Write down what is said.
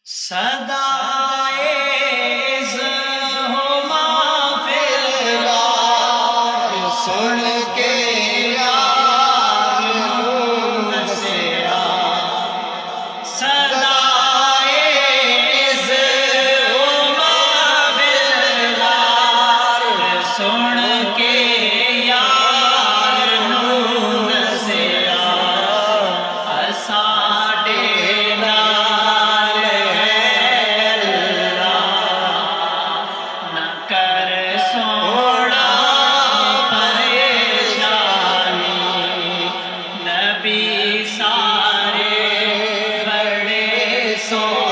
صدائے ہو محفل غار سن کے یار نور سے آ صدائے ہو محفل غار سن کے یار نور سے آ ساڈے سارے بڑے سو